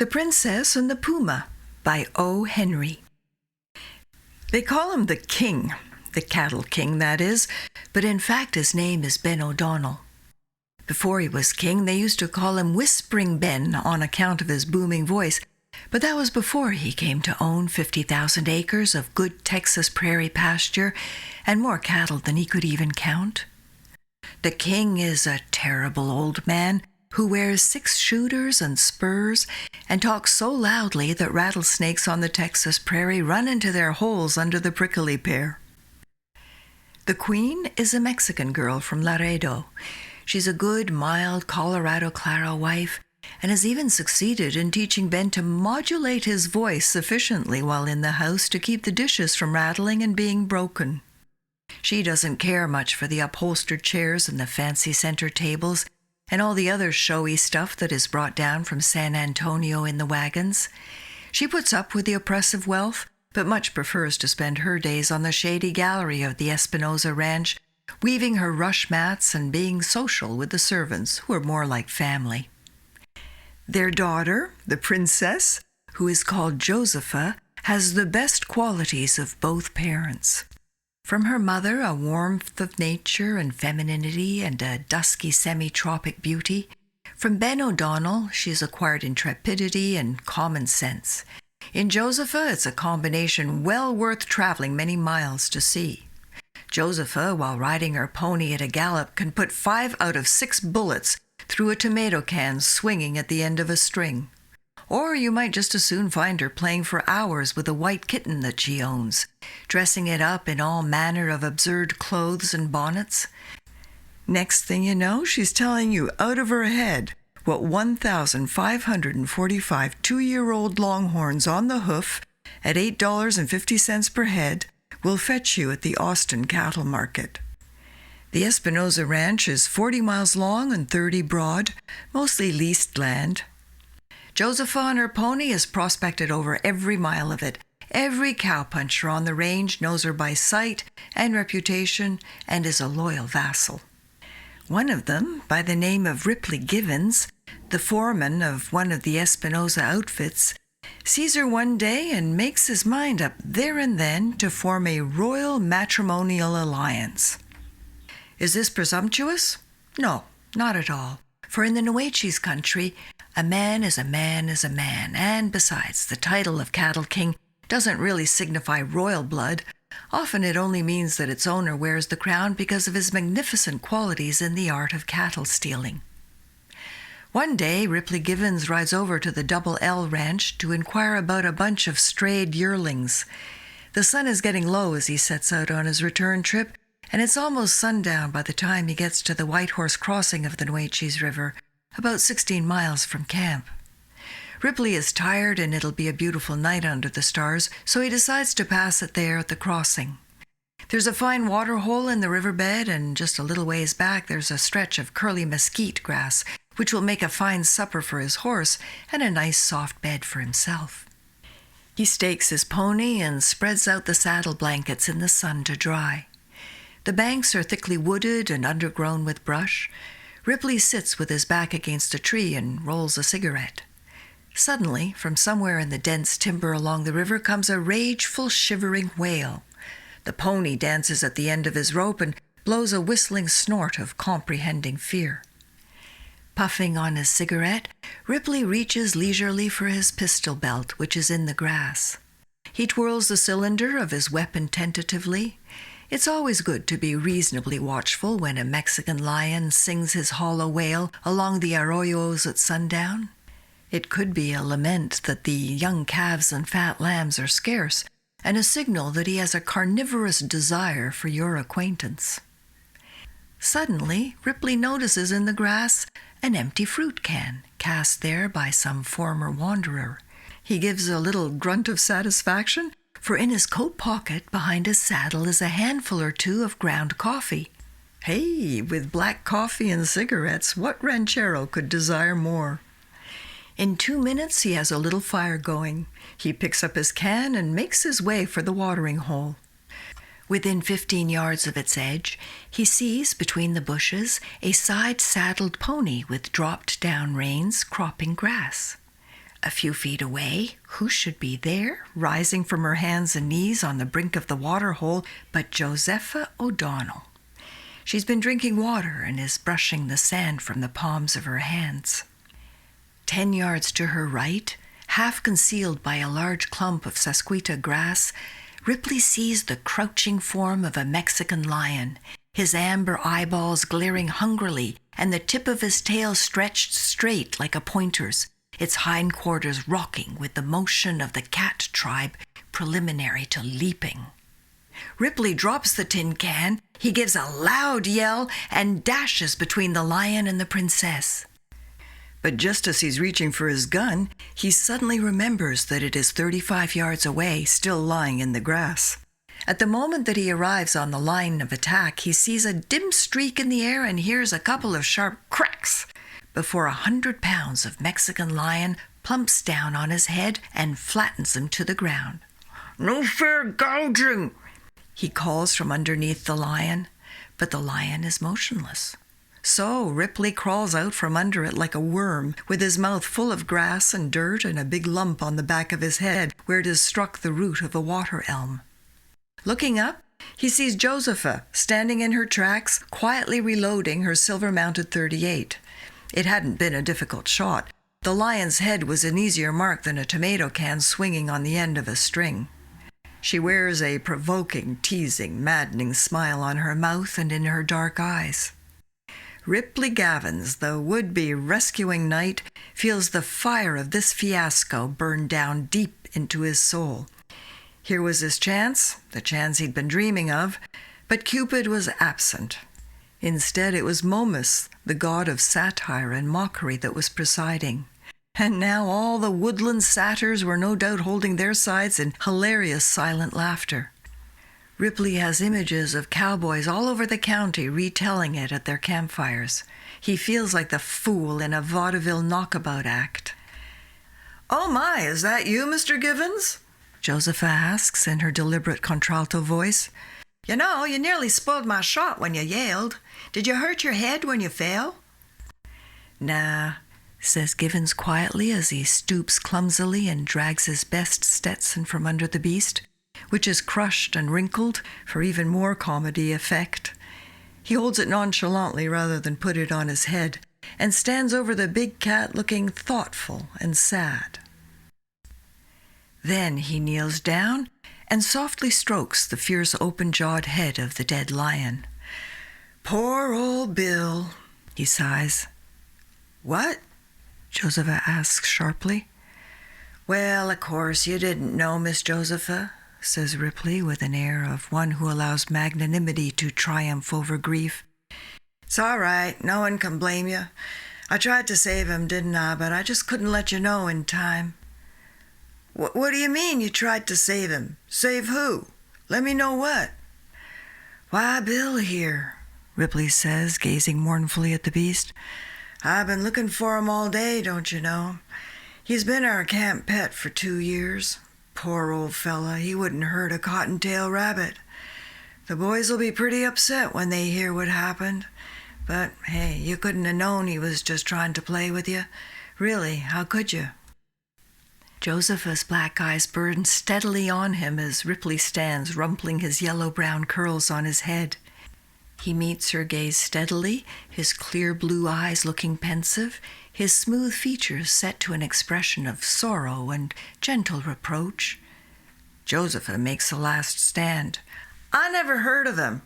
The Princess and the Puma by O. Henry. They call him the King, the cattle king, that is, but in fact his name is Ben O'Donnell. Before he was king, they used to call him Whispering Ben on account of his booming voice, but that was before he came to own 50,000 acres of good Texas prairie pasture and more cattle than he could even count. The king is a terrible old man who wears 6-shooters and spurs and talks so loudly that rattlesnakes on the Texas prairie run into their holes under the prickly pear. The queen is a Mexican girl from Laredo. She's a good, mild Colorado Claro wife and has even succeeded in teaching Ben to modulate his voice sufficiently while in the house to keep the dishes from rattling and being broken. She doesn't care much for the upholstered chairs and the fancy center tables and all the other showy stuff that is brought down from San Antonio in the wagons. She puts up with the oppressive wealth, but much prefers to spend her days on the shady gallery of the Espinosa Ranch, weaving her rush mats and being social with the servants, who are more like family. Their daughter, the princess, who is called Josefa, has the best qualities of both parents. From her mother, a warmth of nature and femininity and a dusky semi-tropic beauty. From Ben O'Donnell, she has acquired intrepidity and common sense. In Josefa, it's a combination well worth traveling many miles to see. Josefa, while riding her pony at a gallop, can put 5 out of 6 bullets through a tomato can swinging at the end of a string. Or you might just as soon find her playing for hours with a white kitten that she owns, dressing it up in all manner of absurd clothes and bonnets. Next thing you know, she's telling you out of her head what 1,545 2-year-old longhorns on the hoof at $8.50 per head will fetch you at the Austin cattle market. The Espinosa Ranch is 40 miles long and 30 broad, mostly leased land. Josefa on her pony has prospected over every mile of it. Every cowpuncher on the range knows her by sight and reputation and is a loyal vassal. One of them, by the name of Ripley Givens, the foreman of one of the Espinosa outfits, sees her one day and makes his mind up there and then to form a royal matrimonial alliance. Is this presumptuous? No, not at all. For in the Nueces country, a man is a man is a man, and besides, the title of cattle king doesn't really signify royal blood. Often it only means that its owner wears the crown because of his magnificent qualities in the art of cattle stealing. One day, Ripley Givens rides over to the Double L Ranch to inquire about a bunch of strayed yearlings. The sun is getting low as he sets out on his return trip, and it's almost sundown by the time he gets to the White Horse crossing of the Nueces River, about 16 miles from camp. Ripley is tired and it'll be a beautiful night under the stars, so he decides to pass it there at the crossing. There's a fine water hole in the riverbed, and just a little ways back there's a stretch of curly mesquite grass, which will make a fine supper for his horse and a nice soft bed for himself. He stakes his pony and spreads out the saddle blankets in the sun to dry. The banks are thickly wooded and undergrown with brush. Ripley sits with his back against a tree and rolls a cigarette. Suddenly, from somewhere in the dense timber along the river comes a rageful, shivering wail. The pony dances at the end of his rope and blows a whistling snort of comprehending fear. Puffing on his cigarette, Ripley reaches leisurely for his pistol belt, which is in the grass. He twirls the cylinder of his weapon tentatively. It's always good to be reasonably watchful when a Mexican lion sings his hollow wail along the arroyos at sundown. It could be a lament that the young calves and fat lambs are scarce, and a signal that he has a carnivorous desire for your acquaintance. Suddenly, Ripley notices in the grass an empty fruit can, cast there by some former wanderer. He gives a little grunt of satisfaction, for in his coat pocket behind his saddle is a handful or two of ground coffee. Hey, with black coffee and cigarettes, what ranchero could desire more? In 2 minutes he has a little fire going. He picks up his can and makes his way for the watering hole. Within 15 yards of its edge, he sees, between the bushes, a side-saddled pony with dropped-down reins cropping grass. A few feet away, who should be there, rising from her hands and knees on the brink of the waterhole, but Josefa O'Donnell. She's been drinking water and is brushing the sand from the palms of her hands. 10 yards to her right, half concealed by a large clump of sasquita grass, Ripley sees the crouching form of a Mexican lion, his amber eyeballs glaring hungrily and the tip of his tail stretched straight like a pointer's, its hindquarters rocking with the motion of the cat tribe preliminary to leaping. Ripley drops the tin can, he gives a loud yell, and dashes between the lion and the princess. But just as he's reaching for his gun, he suddenly remembers that it is 35 yards away, still lying in the grass. At the moment that he arrives on the line of attack, he sees a dim streak in the air and hears a couple of sharp cracks before 100 pounds of Mexican lion plumps down on his head and flattens him to the ground. "No fair gouging," he calls from underneath the lion, but the lion is motionless. So Ripley crawls out from under it like a worm, with his mouth full of grass and dirt and a big lump on the back of his head where it has struck the root of a water elm. Looking up, he sees Josefa standing in her tracks, quietly reloading her silver-mounted .38. It hadn't been a difficult shot. The lion's head was an easier mark than a tomato can swinging on the end of a string. She wears a provoking, teasing, maddening smile on her mouth and in her dark eyes. Ripley Givens, the would-be rescuing knight, feels the fire of this fiasco burn down deep into his soul. Here was his chance, the chance he'd been dreaming of, but Cupid was absent. Instead, it was Momus, the god of satire and mockery, that was presiding. And now all the woodland satyrs were no doubt holding their sides in hilarious silent laughter. Ripley has images of cowboys all over the county retelling it at their campfires. He feels like the fool in a vaudeville knockabout act. "Oh my, is that you, Mr. Givens?" Josefa asks in her deliberate contralto voice. "You know, you nearly spoiled my shot when you yelled. Did you hurt your head when you fell?" "Nah," says Givens quietly as he stoops clumsily and drags his best Stetson from under the beast, which is crushed and wrinkled for even more comedy effect. He holds it nonchalantly rather than put it on his head, and stands over the big cat looking thoughtful and sad. Then he kneels down and softly strokes the fierce open-jawed head of the dead lion. "Poor old Bill," he sighs. "What?" Josefa asks sharply. "Well, of course, you didn't know, Miss Josefa," says Ripley with an air of one who allows magnanimity to triumph over grief. "It's all right. No one can blame you. I tried to save him, didn't I? But I just couldn't let you know in time." What do you mean you tried to save him? Save who? Let me know what." "Why, Bill here," Ripley says, gazing mournfully at the beast. "I've been looking for him all day, don't you know. He's been our camp pet for 2 years. Poor old fella, he wouldn't hurt a cottontail rabbit. The boys will be pretty upset when they hear what happened. But, hey, you couldn't have known he was just trying to play with you. Really, how could you?" Josefa's black eyes burn steadily on him as Ripley stands rumpling his yellow-brown curls on his head. He meets her gaze steadily, his clear blue eyes looking pensive, his smooth features set to an expression of sorrow and gentle reproach. Josefa makes a last stand. "I never heard of him.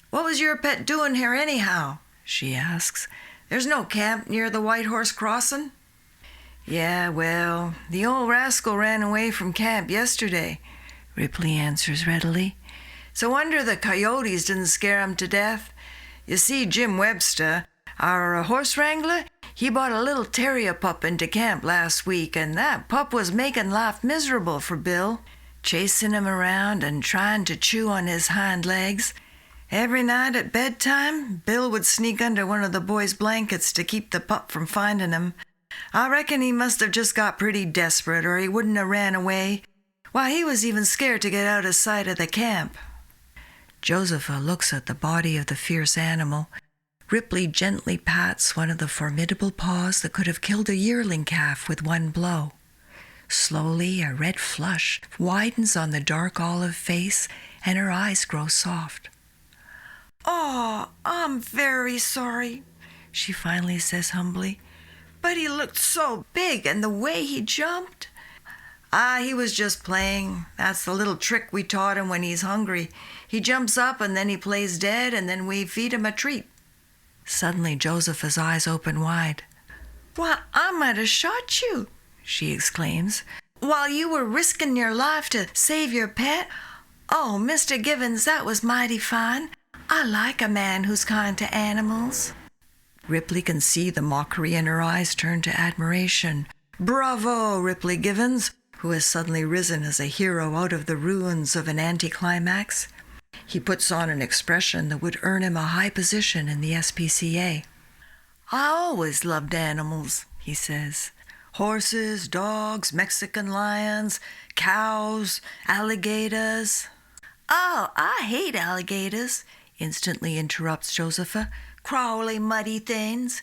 What was your pet doing here anyhow?" she asks. "There's no camp near the White Horse Crossing." "Yeah, well, the old rascal ran away from camp yesterday," Ripley answers readily. "It's a wonder the coyotes didn't scare him to death. You see, Jim Webster, our horse wrangler, he bought a little terrier pup into camp last week, and that pup was making life miserable for Bill, chasing him around and trying to chew on his hind legs. Every night at bedtime, Bill would sneak under one of the boys' blankets to keep the pup from finding him. I reckon he must have just got pretty desperate, or he wouldn't have ran away. Why, he was even scared to get out of sight of the camp." Josefa looks at the body of the fierce animal. Ripley gently pats one of the formidable paws that could have killed a yearling calf with one blow. Slowly, a red flush widens on the dark olive face, and her eyes grow soft. "Oh, I'm very sorry," she finally says humbly. "But he looked so big, and the way he jumped." He was just playing. That's the little trick we taught him when he's hungry. He jumps up, and then he plays dead, and then we feed him a treat." Suddenly, Josefa's eyes open wide. "Why, I might have shot you," she exclaims, "while you were risking your life to save your pet. Oh, Mr. Givens, that was mighty fine. I like a man who's kind to animals." Ripley can see the mockery in her eyes turn to admiration. "Bravo, Ripley Givens," who has suddenly risen as a hero out of the ruins of an anticlimax. He puts on an expression that would earn him a high position in the SPCA. "I always loved animals," he says. "Horses, dogs, Mexican lions, cows, alligators." "Oh, I hate alligators," instantly interrupts Josefa. "Crawly, muddy things."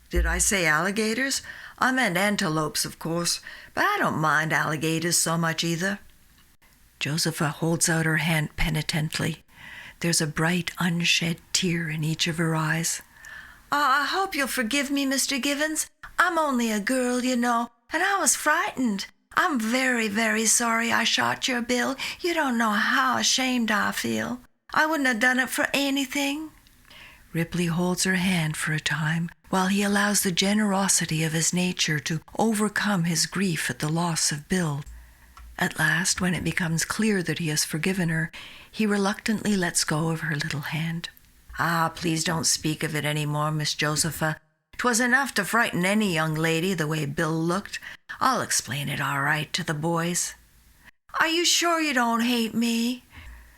"Did I say alligators? I meant antelopes, of course, but I don't mind alligators so much either." Josefa holds out her hand penitently. There's a bright, unshed tear in each of her eyes. "I hope you'll forgive me, Mr. Givens. I'm only a girl, you know, and I was frightened. I'm very, very sorry I shot your Bill. You don't know how ashamed I feel. I wouldn't have done it for anything." Ripley holds her hand for a time, while he allows the generosity of his nature to overcome his grief at the loss of Bill. At last, when it becomes clear that he has forgiven her, he reluctantly lets go of her little hand. Please don't speak of it any more, Miss Josefa. 'Twas enough to frighten any young lady the way Bill looked. I'll explain it all right to the boys." "Are you sure you don't hate me?"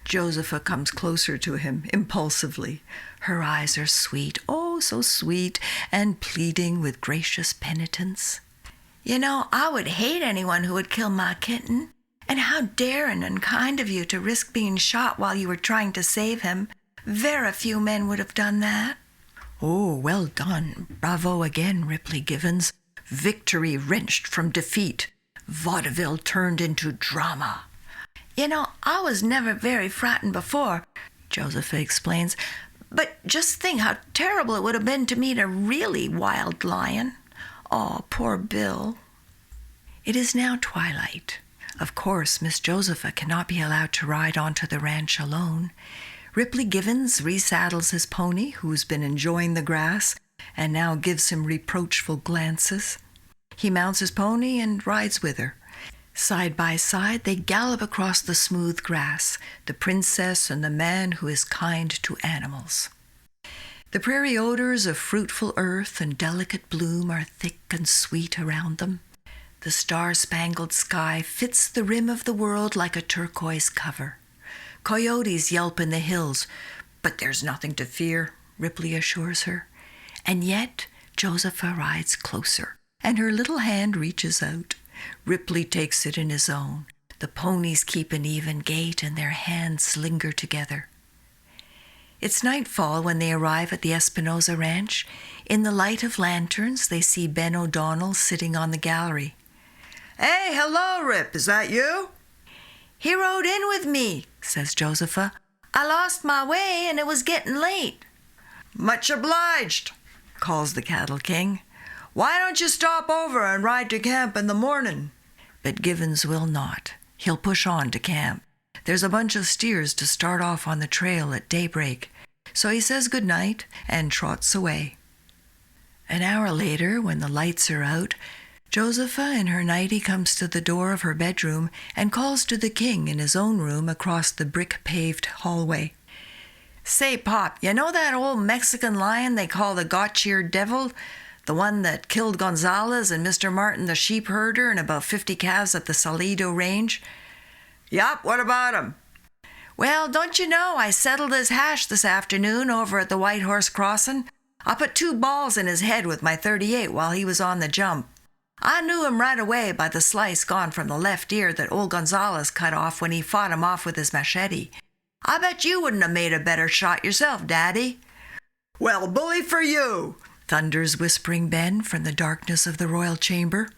Josefa comes closer to him impulsively. Her eyes are sweet, oh, so sweet, and pleading with gracious penitence. "You know, I would hate anyone who would kill my kitten. And how daring and kind of you to risk being shot while you were trying to save him. Very few men would have done that." "Oh, well done. Bravo again, Ripley Givens. Victory wrenched from defeat. Vaudeville turned into drama." "You know, I was never very frightened before," Josefa explains. "But just think how terrible it would have been to meet a really wild lion. Oh, poor Bill." It is now twilight. Of course, Miss Josefa cannot be allowed to ride onto the ranch alone. Ripley Givens resaddles his pony, who's been enjoying the grass, and now gives him reproachful glances. He mounts his pony and rides with her. Side by side, they gallop across the smooth grass, the princess and the man who is kind to animals. The prairie odors of fruitful earth and delicate bloom are thick and sweet around them. The star-spangled sky fits the rim of the world like a turquoise cover. Coyotes yelp in the hills, but there's nothing to fear, Ripley assures her. And yet, Josefa rides closer, and her little hand reaches out. Ripley takes it in his own. The ponies keep an even gait, and their hands linger together. It's nightfall when they arrive at the Espinosa Ranch. In the light of lanterns, they see Ben O'Donnell sitting on the gallery. "Hey, hello, Rip, is that you?" "He rode in with me," says Josefa. "I lost my way and it was getting late." "Much obliged," calls the Cattle King. "Why don't you stop over and ride to camp in the morning?" But Givens will not. He'll push on to camp. There's a bunch of steers to start off on the trail at daybreak, so he says good night and trots away. An hour later, when the lights are out, Josefa in her nightie comes to the door of her bedroom and calls to the king in his own room across the brick-paved hallway. "Say, Pop, you know that old Mexican lion they call the got-cheered devil? The one that killed Gonzalez and Mr. Martin the sheep herder and about 50 calves at the Salido Range?" "Yup, what about him?" "Well, don't you know I settled his hash this afternoon over at the White Horse Crossing? I put 2 balls in his head with my .38 while he was on the jump. I knew him right away by the slice gone from the left ear that old Gonzalez cut off when he fought him off with his machete. I bet you wouldn't have made a better shot yourself, Daddy." "Well, bully for you," thunders Whispering Ben from the darkness of the royal chamber.